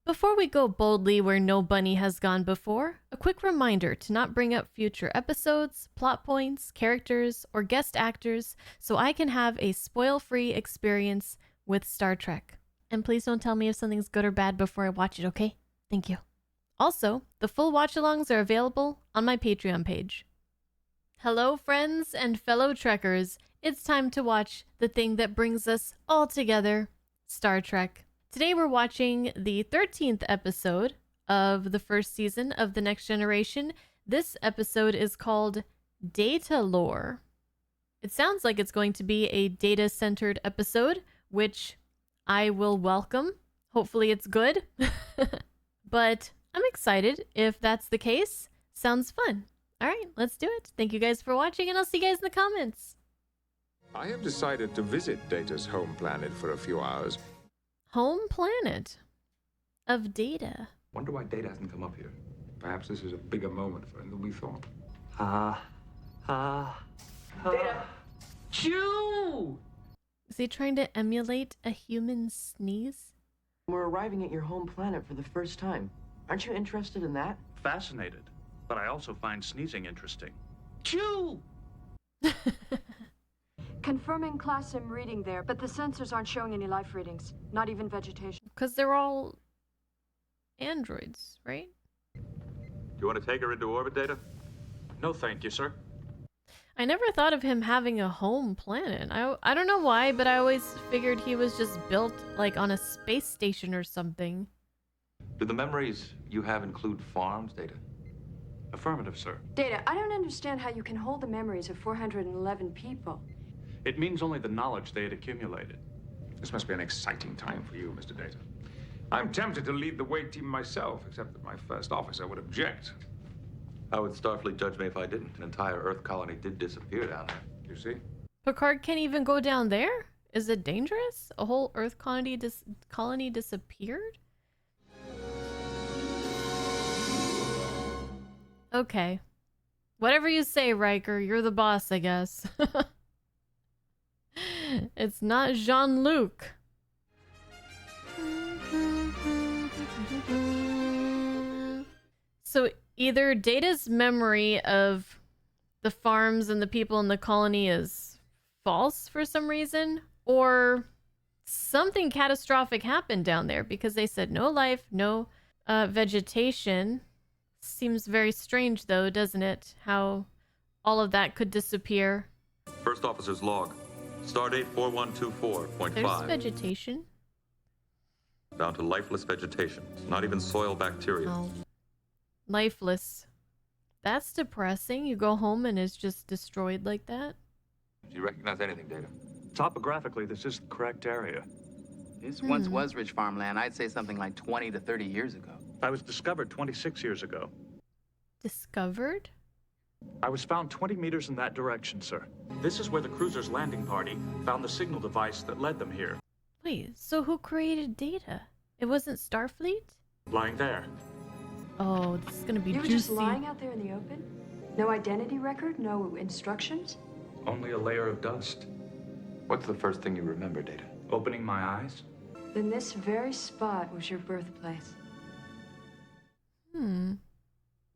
Before we go boldly where no bunny has gone before, a quick reminder to not bring up future episodes, plot points, characters, or guest actors so I can have a spoil-free experience with Star Trek. And please don't tell me if something's good or bad before I watch it, okay? Thank you. Also, the full watch-alongs are available on my Patreon page. Hello, friends and fellow Trekkers. It's time to watch the thing that brings us all together, Star Trek. Today we're watching the 13th episode of the first season of The Next Generation. This episode is called Datalore. It sounds like it's going to be a data-centered episode, which I will welcome. Hopefully it's good. But I'm excited if that's the case. Sounds fun. All right, let's do it. Thank you guys for watching, and I'll see you guys in the comments. I have decided to visit Data's home planet for a few hours. Home planet of Data. Wonder why Data hasn't come up here. Perhaps this is a bigger moment for him than we thought. Data! Chew! Is he trying to emulate a human sneeze? We're arriving at your home planet for the first time. Aren't you interested in that? Fascinated, but I also find sneezing interesting. Chew! Confirming class sim reading there, but the sensors aren't showing any life readings, not even vegetation. Because they're all androids, right? Do you want to take her into orbit, Data? No, thank you, sir. I never thought of him having a home planet. I don't know why, but I always figured he was just built like on a space station or something. Do the memories you have include farms, Data? Affirmative, sir. Data, I don't understand how you can hold the memories of 411 people. It means only the knowledge they had accumulated. This must be an exciting time for you, Mr. Data. I'm tempted to lead the wait team myself, except that my first officer would object. How would Starfleet judge me if I didn't? An entire Earth colony did disappear down there. You see? Picard can't even go down there? Is it dangerous? A whole Earth colony disappeared? Okay. Whatever you say, Riker. You're the boss, I guess. It's not Jean-Luc. So either Data's memory of the farms and the people in the colony is false for some reason, or something catastrophic happened down there because they said no life, no vegetation. Seems very strange though, doesn't it? How all of that could disappear. First officer's log. Stardate 4124.5. There's vegetation. Down to lifeless vegetation. Not even soil bacteria. Oh. Lifeless. That's depressing. You go home and it's just destroyed like that. Do you recognize anything, Data? Topographically, this is the correct area. This once was rich farmland. I'd say something like 20 to 30 years ago. I was discovered 26 years ago. Discovered? I was found 20 meters in that direction, sir. This is where the cruiser's landing party found the signal device that led them here. Wait, so who created Data? It wasn't Starfleet? Lying there. Oh, this is gonna be You were juicy. just lying out there in the open? No identity record? No instructions? Only a layer of dust. What's the first thing you remember, Data? Opening my eyes. Then this very spot was your birthplace.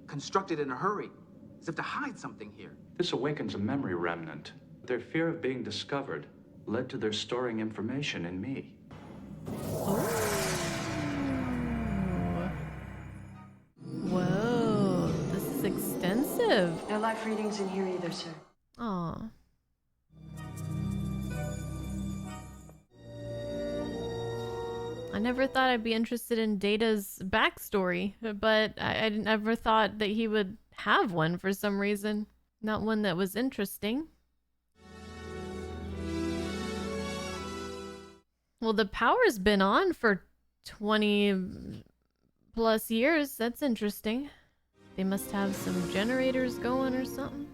Constructed in a hurry, as if to hide something here. This awakens a memory remnant. Their fear of being discovered led to their storing information in me. Whoa, this is extensive. No life readings in here either, sir. Aw. I never thought I'd be interested in Data's backstory, but I never thought that he would have one for some reason. Not one that was interesting. Well, the power's been on for 20 plus years. That's interesting. They must have some generators going or something.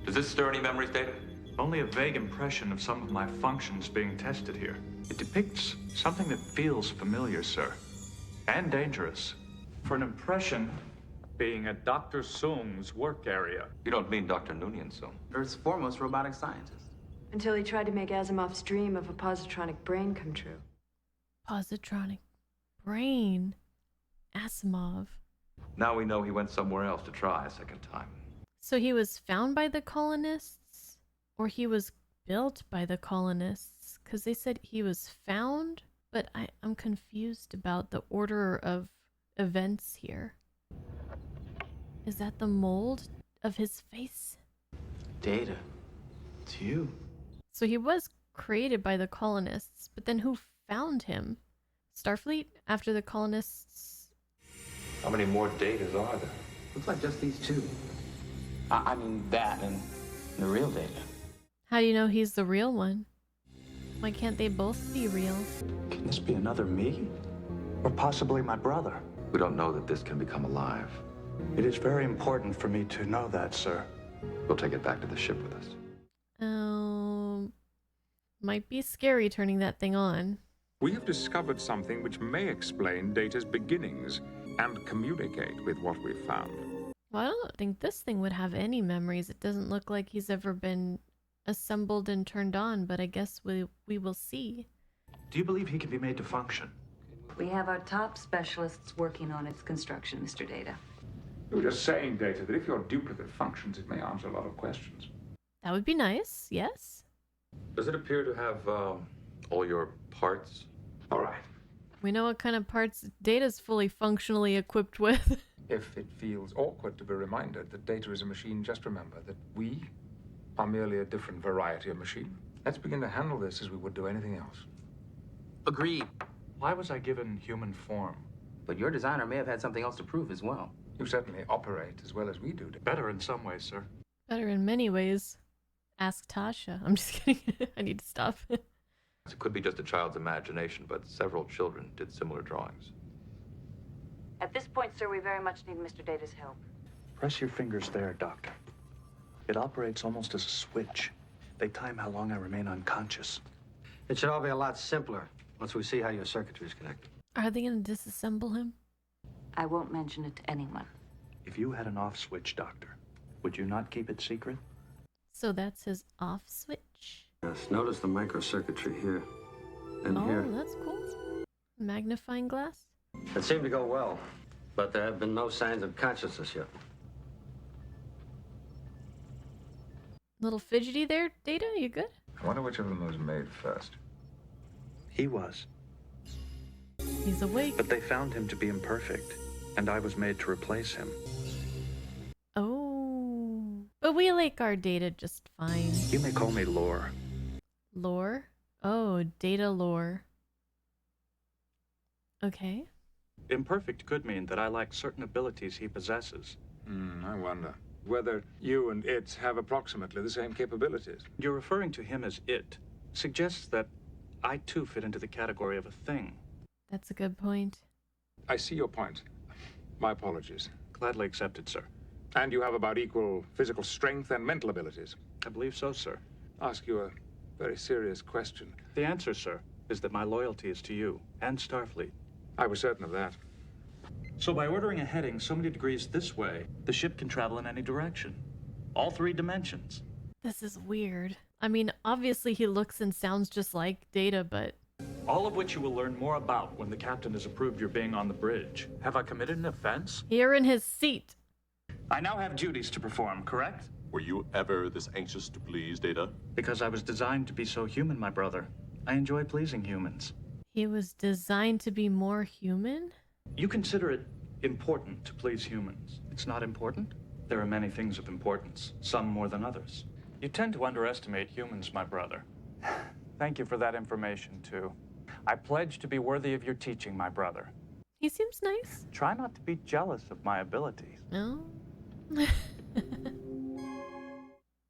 Does this stir any memories, Data? Only a vague impression of some of my functions being tested here. It depicts something that feels familiar, sir. And dangerous. For an impression being at Dr. Soong's work area. You don't mean Dr. Noonien, so. Earth's foremost robotic scientist. Until he tried to make Asimov's dream of a positronic brain come true. Positronic brain. Asimov. Now we know he went somewhere else to try a second time. So he was found by the colonists? Or he was built by the colonists? Because they said he was found, but I'm confused about the order of events here. Is that the mold of his face? Data. It's you. So he was created by the colonists, but then who found him? Starfleet after the colonists? How many more Datas are there? Looks like just these two. I mean, that and the real Data. How do you know he's the real one? Why can't they both be real? Can this be another me? Or possibly my brother? We don't know that this can become alive. It is very important for me to know that, sir. We'll take it back to the ship with us. Might be scary turning that thing on. We have discovered something which may explain Data's beginnings and communicate with what we've found. Well, I don't think this thing would have any memories. It doesn't look like he's ever been assembled and turned on, but I guess we will see. Do you believe he can be made to function? We have our top specialists working on its construction, Mr. Data. You were just saying, Data, that if your duplicate functions, it may answer a lot of questions. That would be nice, yes? Does it appear to have all your parts? All right. We know what kind of parts Data's fully functionally equipped with. If it feels awkward to be reminded that Data is a machine, just remember that we are merely a different variety of machine. Let's begin to handle this as we would do anything else. Agreed. Why was I given human form? But your designer may have had something else to prove as well. You certainly operate as well as we do. Better in some ways, sir. Better in many ways. Ask Tasha. I'm just kidding. I need to stop. It could be just a child's imagination, but several children did similar drawings. At this point, sir, we very much need Mr. Data's help. Press your fingers there, Doctor. It operates almost as a switch. They time how long I remain unconscious. It should all be a lot simpler once we see how your circuitry is connected. Are they going to disassemble him? I won't mention it to anyone. If you had an off switch, Doctor, would you not keep it secret? So that's his off switch. Yes, notice the microcircuitry here and Oh, here. that's cool. Magnifying glass? It seemed to go well, but there have been no signs of consciousness yet. Little fidgety there, Data? You good? I wonder which of them was made first. He was. He's awake. But they found him to be imperfect, and I was made to replace him. Oh. But we like our Data just fine. You may call me Lore. Lore? Oh, Datalore. Okay. Imperfect could mean that I lack certain abilities he possesses. I wonder whether you and it have approximately the same capabilities. You're referring to him as it suggests that I too fit into the category of a thing. That's a good point. I see your point. My apologies. Gladly accepted, sir. And you have about equal physical strength and mental abilities. I believe so, sir. Ask you a very serious question. The answer, sir, is that my loyalty is to you and Starfleet. I was certain of that. So by ordering a heading so many degrees this way, the ship can travel in any direction. All 3 dimensions. This is weird. I mean, obviously he looks and sounds just like Data, but... All of which you will learn more about when the captain has approved your being on the bridge. Have I committed an offense? Here in his seat. I now have duties to perform, correct? Were you ever this anxious to please, Data? Because I was designed to be so human, my brother. I enjoy pleasing humans. He was designed to be more human? You consider it important to please humans. It's not important? There are many things of importance, some more than others. You tend to underestimate humans, my brother. Thank you for that information, too. I pledge to be worthy of your teaching, my brother. He seems nice. Try not to be jealous of my abilities. No?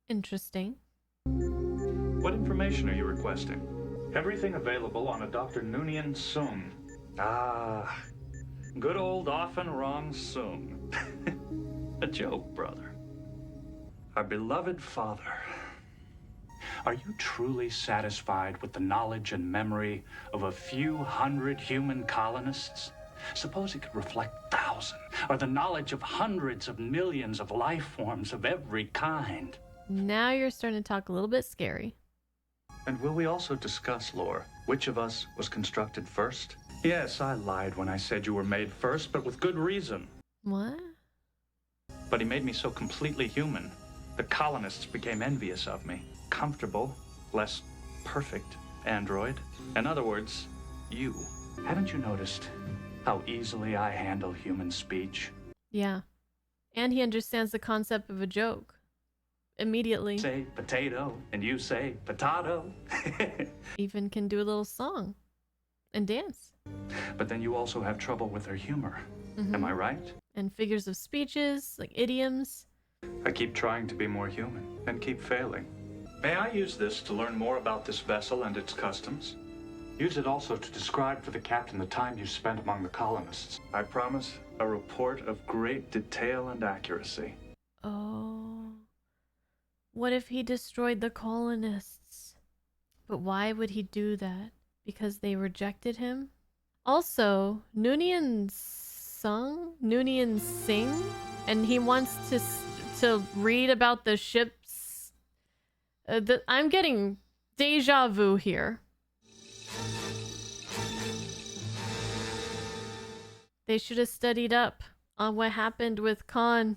Interesting. What information are you requesting? Everything available on a Dr. Noonien Soong. Ah, good old often wrong Soong. A joke, brother. Our beloved father. Are you truly satisfied with the knowledge and memory of a few hundred human colonists? Suppose it could reflect thousands, or the knowledge of hundreds of millions of life forms of every kind. Now you're starting to talk a little bit scary. And will we also discuss, Lore, which of us was constructed first? Yes, I lied when I said you were made first, but with good reason. What? But he made me so completely human. The colonists became envious of me. Comfortable, less perfect android. In other words, you. Haven't you noticed how easily I handle human speech? Yeah. And he understands the concept of a joke. Immediately. Say potato, and you say potato. Even can do a little song. And dance. But then you also have trouble with her humor. Am I right? And figures of speeches, like idioms. I keep trying to be more human and keep failing. May I use this to learn more about this vessel and its customs? Use it also to describe for the captain the time you spent among the colonists. I promise a report of great detail and accuracy. Oh. What if he destroyed the colonists? But why would he do that? Because they rejected him? Also, Noonien Singh, and he wants to read about the ships. I'm getting deja vu here. They should have studied up on what happened with Khan,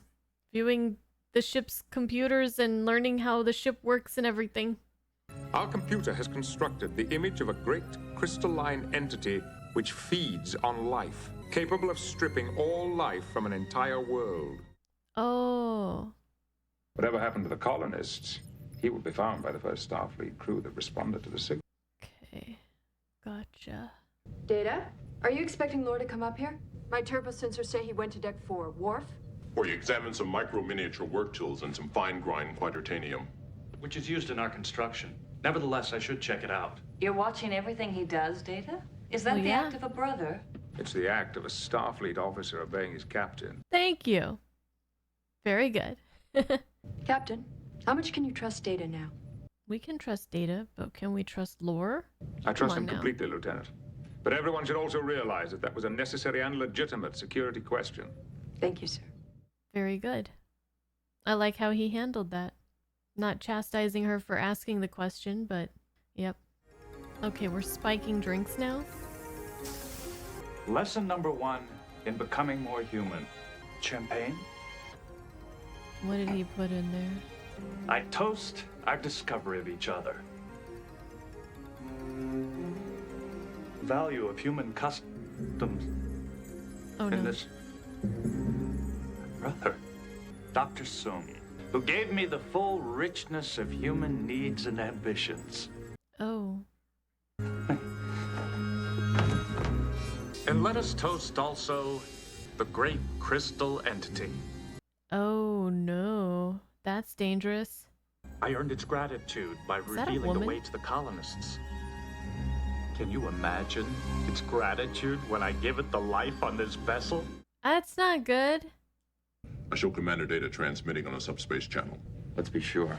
viewing the ship's computers and learning how the ship works and everything. Our computer has constructed the image of a great crystalline entity which feeds on life, capable of stripping all life from an entire world. Oh. Whatever happened to the colonists, he would be found by the first Starfleet crew that responded to the signal. Okay. Gotcha. Data? Are you expecting Lore to come up here? My turbo sensors say he went to deck 4. Worf? Where you examine some micro-miniature work tools and some fine-grind quadritanium. Which is used in our construction. Nevertheless, I should check it out. You're watching everything he does, Data? Is that the act of a brother? It's the act of a Starfleet officer obeying his captain. Thank you. Very good. Captain, how much can you trust Data now? We can trust Data, but can we trust Lore? I trust him now. completely, Lieutenant. But everyone should also realize that that was a necessary and legitimate security question. Thank you, sir. Very good. I like how he handled that. Not chastising her for asking the question, but yep. Okay, we're spiking drinks now. Lesson number 1 in becoming more human. Champagne? What did he put in there? I toast our discovery of each other. Value of human customs. Oh no. In this brother, Dr. Sung, who gave me the full richness of human needs and ambitions. Oh. And let us toast also the great crystal entity. Oh no. That's dangerous. I earned its gratitude by Is that a revealing the woman? way to the colonists. Can you imagine its gratitude when I give it the life on this vessel? That's not good. I show Commander Data transmitting on a subspace channel. Let's be sure.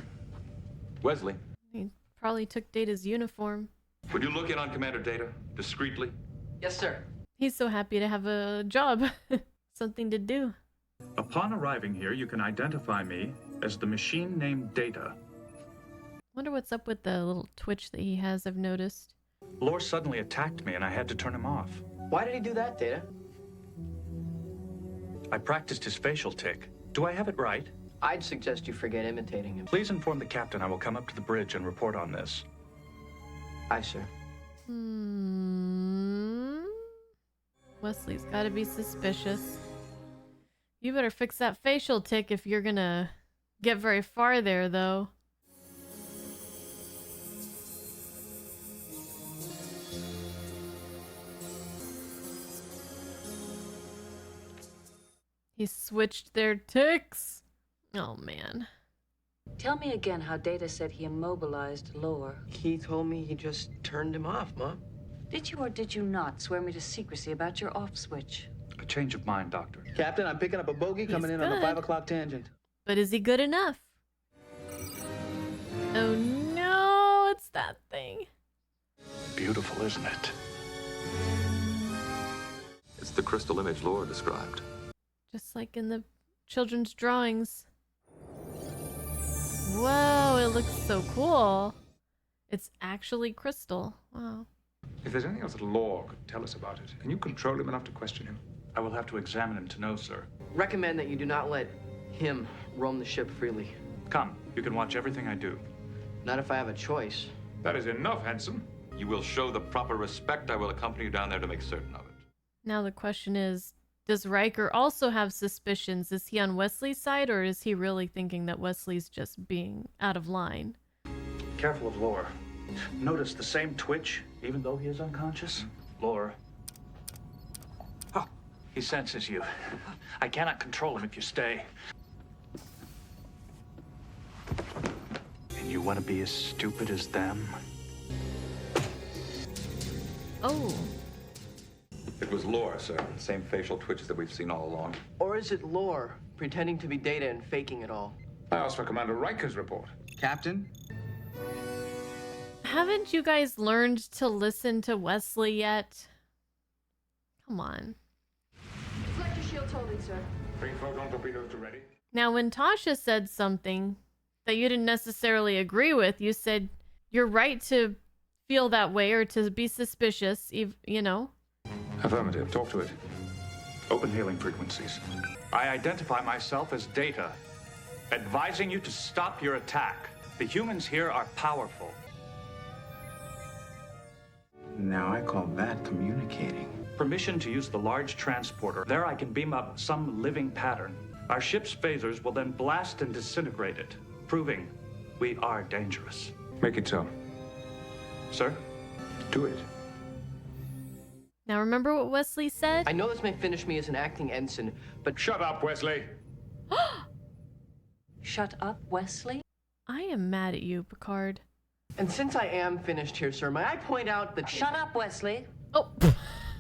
Wesley, He probably took Data's uniform. would you look in on Commander Data discreetly? Yes, sir. He's so happy to have a job. Something to do. Upon arriving here, you can identify me as the machine named Data. Wonder what's up with the little twitch that he has, I've noticed. Lore suddenly attacked me and I had to turn him off. Why did he do that, Data? I practiced his facial tic. Do I have it right? I'd suggest you forget imitating him. Please inform the captain I will come up to the bridge and report on this. Aye, sir. Wesley's gotta be suspicious. You better fix that facial tic if you're gonna get very far there, though. He switched their tics. Oh, man. Tell me again how Data said he immobilized Lore. He told me he just turned him off, Mom. Did you or did you not swear me to secrecy about your off switch? A change of mind, Doctor. Captain, I'm picking up a bogey coming in on the good. 5 o'clock tangent. But is he good enough? Oh no, it's that thing. Beautiful, isn't it? It's the crystal image Laura described. Just like in the children's drawings. Whoa, it looks so cool. It's actually crystal. Wow. If there's anything else that Law could tell us about it, can you control him enough to question him? I will have to examine him to know, sir. Recommend that you do not let him roam the ship freely. Come, you can watch everything I do. Not if I have a choice. That is enough, Hanson. You will show the proper respect. I will accompany you down there to make certain of it. Now the question is, does Riker also have suspicions? Is he on Wesley's side, or is he really thinking that Wesley's just being out of line? Careful of Lore. Notice the same twitch, even though he is unconscious? Lore. Oh, he senses you. I cannot control him if you stay. And you want to be as stupid as them? Oh. It was Lore, sir. Same facial twitches that we've seen all along. Or is it Lore, pretending to be Data and faking it all? I asked for Commander Riker's report. Captain? Haven't you guys learned to listen to Wesley yet? Come on. Deflector shields holding, sir. Bring photon torpedoes to ready. Now, when Tasha said something that you didn't necessarily agree with, you said you're right to feel that way or to be suspicious, you know? Affirmative. Talk to it. Open hailing frequencies. I identify myself as Data, advising you to stop your attack. The humans here are powerful. Now I call that communicating. Permission to use the large transporter. There I can beam up some living pattern. Our ship's phasers will then blast and disintegrate it, proving we are dangerous. Make it so. Sir? Do it. Now, remember what Wesley said? I know this may finish me as an acting ensign, but Shut up, Wesley. Shut up, Wesley. I am mad at you, Picard. and since I am finished here, sir, may I point out that Shut up, Wesley. Oh.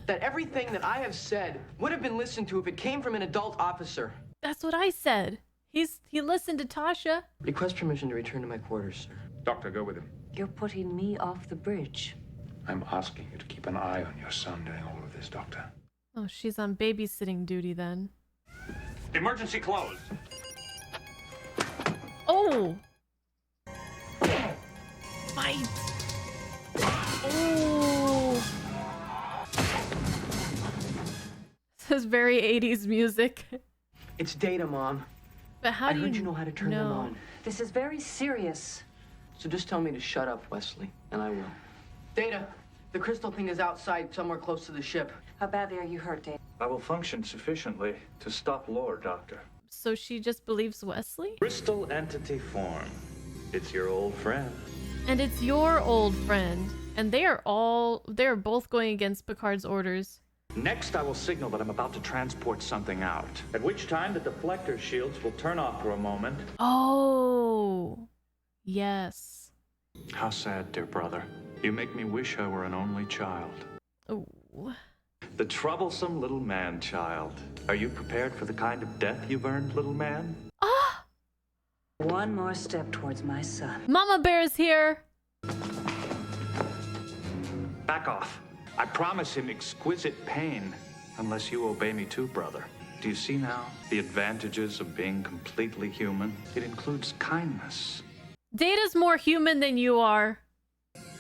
that everything that I have said would have been listened to if it came from an adult officer. That's what I said. He listened to Tasha. Request permission to return to my quarters, sir. Doctor, go with him. You're putting me off the bridge. I'm asking you to keep an eye on your son during all of this, Doctor. Oh, she's on babysitting duty then. Emergency closed. Oh! Fight! Oh! This is very 80s music. It's Data, Mom. But how I do heard you know how to turn them on. This is very serious. So just tell me to shut up, Wesley, and I will. Data, the crystal thing is outside somewhere close to the ship. How badly are you hurt, Dave? I will function sufficiently to stop Lore, Doctor. So she just believes Wesley? Crystal entity form. It's your old friend. And it's your old friend. And they're both going against Picard's orders. Next, I will signal that I'm about to transport something out. At which time the deflector shields will turn off for a moment. Oh, yes. How sad, dear brother. You make me wish I were an only child. Oh. The troublesome little man-child. Are you prepared for the kind of death you've earned, little man? Ah! One more step towards my son. Mama Bear's here. Back off. I promise him exquisite pain, unless you obey me too, brother. Do you see now the advantages of being completely human? It includes kindness. Data's more human than you are.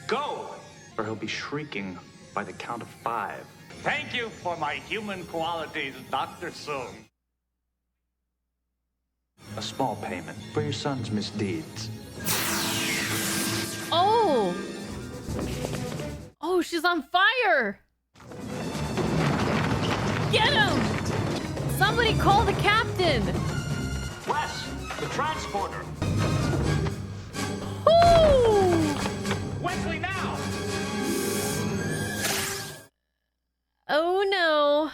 Go! Or he'll be shrieking by the count of 5. Thank you for my human qualities, Dr. Soong. A small payment for your son's misdeeds. Oh! Oh, she's on fire! Get him! Somebody call the captain! Wes, the transporter! Woo! Wesley, now! Oh no.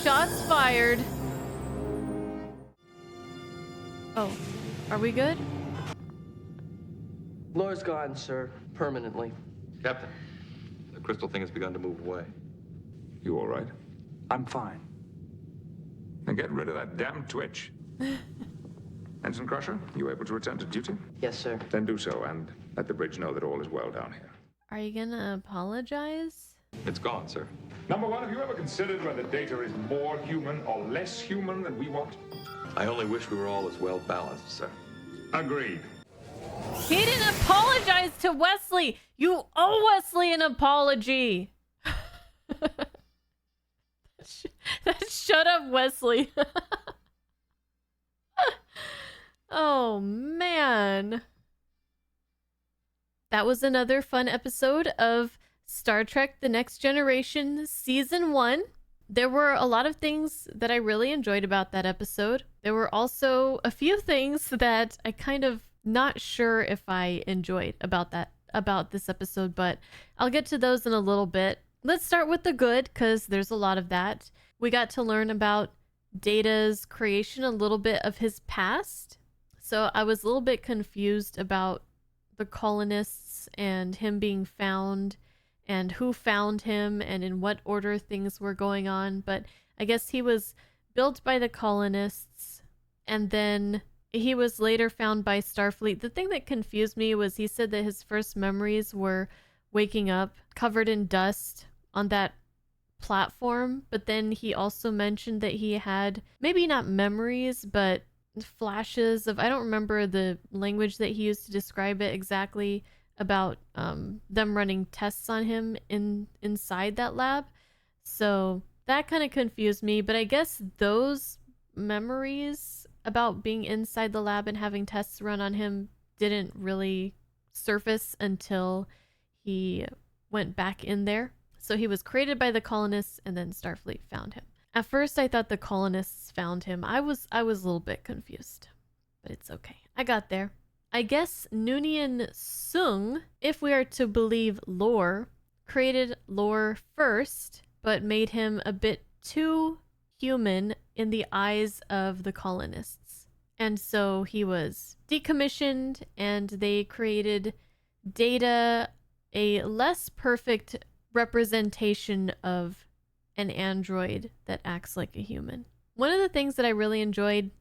Shots fired. Oh, are we good? Lore's gone, sir, permanently. Captain, the crystal thing has begun to move away. You all right? I'm fine. Then get rid of that damn twitch. Ensign Crusher, you able to return to duty? Yes, sir. Then do so, and let the bridge know that all is well down here. Are you gonna apologize? It's gone, sir. Number one, have you ever considered whether Data is more human or less human than we want? I only wish we were all as well balanced, sir. Agreed. He didn't apologize to Wesley. You owe Wesley an apology. Shut up, Wesley. Oh, man. That was another fun episode of Star Trek The Next Generation Season 1. There were a lot of things that I really enjoyed about that episode. There were also a few things that I kind of not sure if I enjoyed about this episode, but I'll get to those in a little bit. Let's start with the good, because there's a lot of that. We got to learn about Data's creation, a little bit of his past. So I was a little bit confused about the colonists and him being found and who found him and in what order things were going on. But I guess he was built by the colonists and then he was later found by Starfleet. The thing that confused me was he said that his first memories were waking up covered in dust on that platform, but then he also mentioned that he had maybe not memories, but flashes of, I don't remember the language that he used to describe it exactly, about them running tests on him inside that lab. So that kind of confused me, but I guess those memories about being inside the lab and having tests run on him didn't really surface until he went back in there. So he was created by the colonists and then Starfleet found him. At first I thought the colonists found him. I was a little bit confused, but it's okay. I got there. I guess Noonien Sung, if we are to believe lore, created Lore first, but made him a bit too human in the eyes of the colonists. And so he was decommissioned and they created Data, a less perfect representation of an android that acts like a human. One of the things that I really enjoyed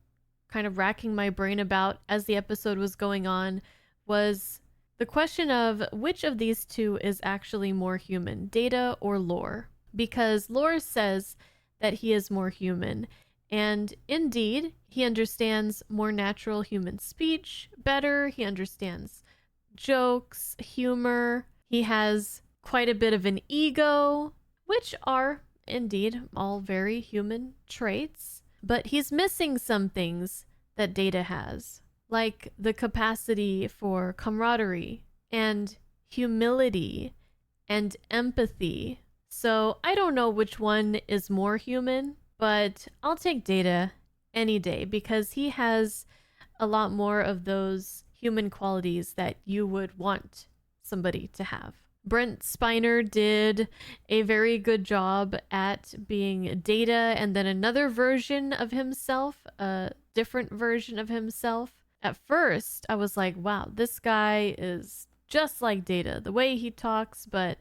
kind of racking my brain about as the episode was going on was the question of which of these two is actually more human, Data or Lore? Because Lore says that he is more human, and indeed, he understands more natural human speech better, he understands jokes, humor, he has quite a bit of an ego, which are indeed all very human traits, but he's missing some things that Data has, like the capacity for camaraderie and humility and empathy. So I don't know which one is more human, but I'll take Data any day because he has a lot more of those human qualities that you would want somebody to have. Brent Spiner did a very good job at being Data and then another version of himself, a different version of himself. At first, I was like, wow, this guy is just like Data, the way he talks, but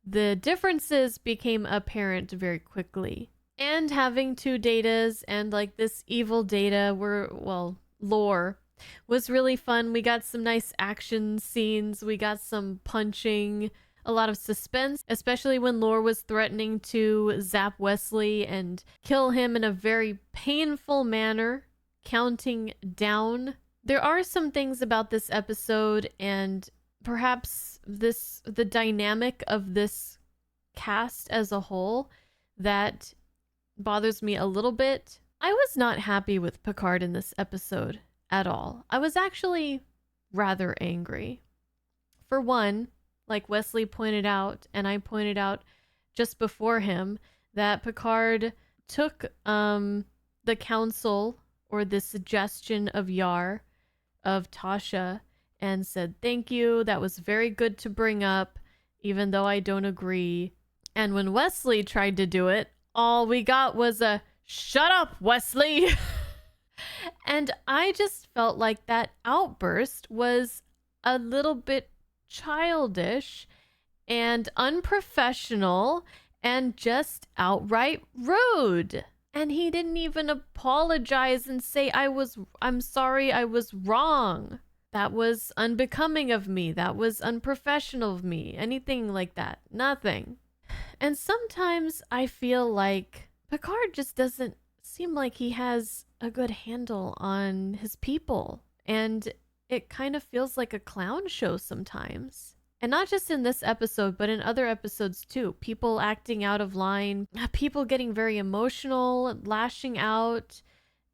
the differences became apparent very quickly. And having two Datas and like this evil Data Lore was really fun. We got some nice action scenes. We got some punching, a lot of suspense, especially when Lore was threatening to zap Wesley and kill him in a very painful manner, counting down. There are some things about this episode and perhaps the dynamic of this cast as a whole that bothers me a little bit. I was not happy with Picard in this episode at all. I was actually rather angry. For one, like Wesley pointed out, and I pointed out just before him, that Picard took the counsel or the suggestion of Yar, of Tasha, and said, thank you, that was very good to bring up, even though I don't agree. And when Wesley tried to do it, all we got was a, shut up, Wesley! And I just felt like that outburst was a little bit childish and unprofessional and just outright rude. And he didn't even apologize and say, I'm sorry, I was wrong. That was unbecoming of me. That was unprofessional of me. Anything like that. Nothing. And sometimes I feel like Picard just doesn't seem like he has a good handle on his people. And it kind of feels like a clown show sometimes. And not just in this episode, but in other episodes too. People acting out of line, people getting very emotional, lashing out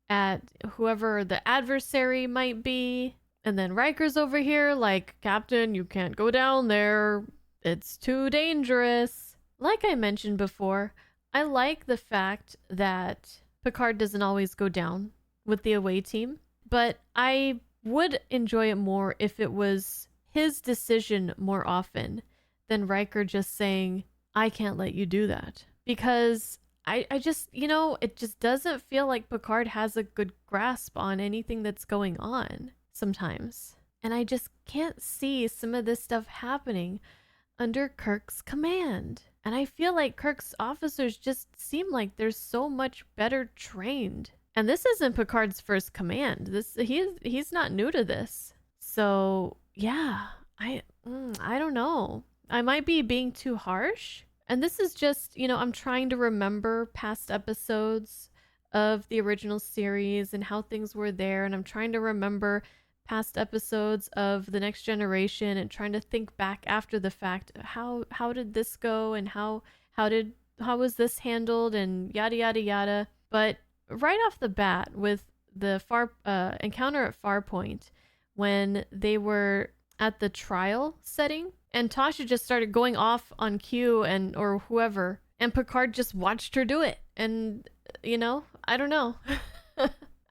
at whoever the adversary might be. And then Riker's over here like, Captain, you can't go down there. It's too dangerous. Like I mentioned before, I like the fact that Picard doesn't always go down with the away team, but I would enjoy it more if it was his decision more often than Riker just saying, I can't let you do that. Because I just, it just doesn't feel like Picard has a good grasp on anything that's going on sometimes. And I just can't see some of this stuff happening under Kirk's command. And I feel like Kirk's officers just seem like they're so much better trained. And this isn't Picard's first command. He's not new to this. So yeah, I don't know. I might be being too harsh. And this is just, I'm trying to remember past episodes of the original series and how things were there. And I'm trying to remember past episodes of The Next Generation and trying to think back after the fact. How did this go and how was this handled and yada yada yada. But right off the bat with the encounter at Farpoint, when they were at the trial setting and Tasha just started going off on Q or whoever, and Picard just watched her do it. And I don't know.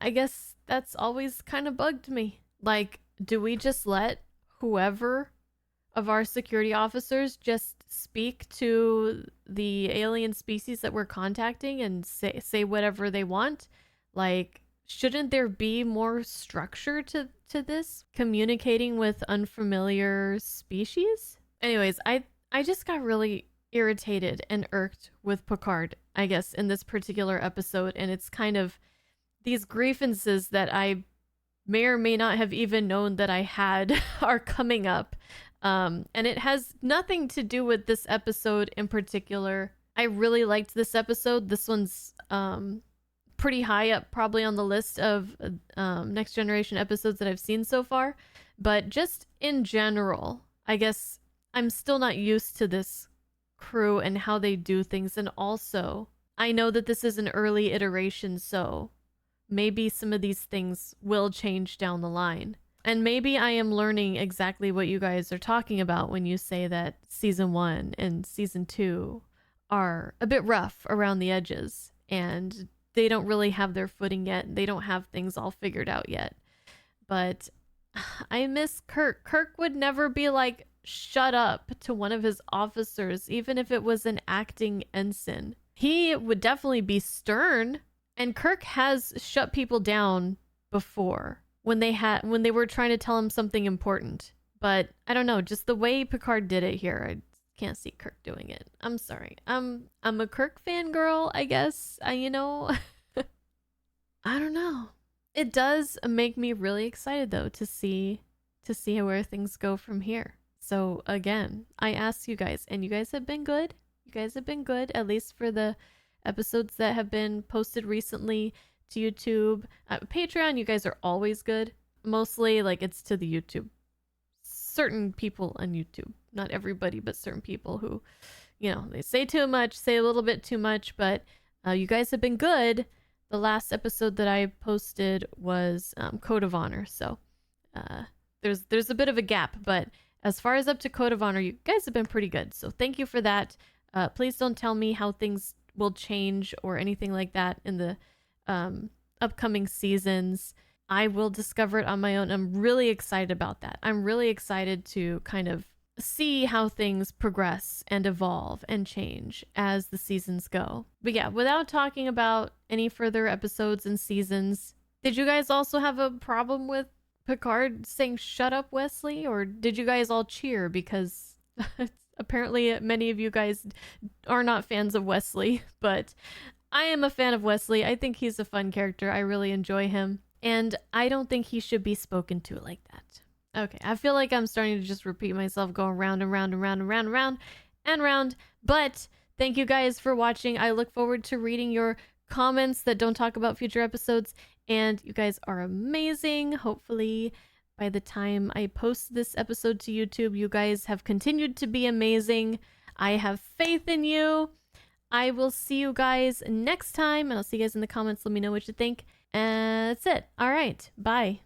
I guess that's always kind of bugged me. Like, do we just let whoever of our security officers just speak to the alien species that we're contacting and say whatever they want? Like, shouldn't there be more structure to this? Communicating with unfamiliar species? Anyways, I just got really irritated and irked with Picard, I guess, in this particular episode. And it's kind of these grievances that I may or may not have even known that I had are coming up. And it has nothing to do with this episode in particular. I really liked this episode. This one's pretty high up probably on the list of Next Generation episodes that I've seen so far. But just in general, I guess I'm still not used to this crew and how they do things. And also, I know that this is an early iteration, so maybe some of these things will change down the line. And maybe I am learning exactly what you guys are talking about when you say that season 1 and season 2 are a bit rough around the edges and they don't really have their footing yet. They don't have things all figured out yet. But I miss Kirk. Kirk would never be like, shut up to one of his officers, even if it was an acting ensign. He would definitely be stern. And Kirk has shut people down before when they were trying to tell him something important. But I don't know, just the way Picard did it here, I can't see Kirk doing it. I'm sorry. I'm a Kirk fangirl, I guess. I don't know. It does make me really excited though to see where things go from here. So again, I ask you guys, and you guys have been good. You guys have been good, at least for the episodes that have been posted recently to YouTube. Patreon, you guys are always good. Mostly like it's to the YouTube. Certain people on YouTube, not everybody, but certain people who, they say too much, say a little bit too much, but you guys have been good. The last episode that I posted was Code of Honor. So there's a bit of a gap, but as far as up to Code of Honor, you guys have been pretty good. So thank you for that. Please don't tell me how things will change or anything like that in the upcoming seasons. I will discover it on my own. I'm really excited about that. I'm really excited to kind of see how things progress and evolve and change as the seasons go. But yeah, without talking about any further episodes and seasons, did you guys also have a problem with Picard saying shut up, Wesley? Or did you guys all cheer? Because apparently many of you guys are not fans of Wesley, but I am a fan of Wesley. I think he's a fun character. I really enjoy him. And I don't think he should be spoken to like that. Okay, I feel like I'm starting to just repeat myself, going round and round and round and round and round and round. But thank you guys for watching. I look forward to reading your comments that don't talk about future episodes. And you guys are amazing. Hopefully by the time I post this episode to YouTube. You guys have continued to be amazing. I have faith in you. I will see you guys next time, and I'll see you guys in the comments. Let me know what you think. And that's it. All right. Bye.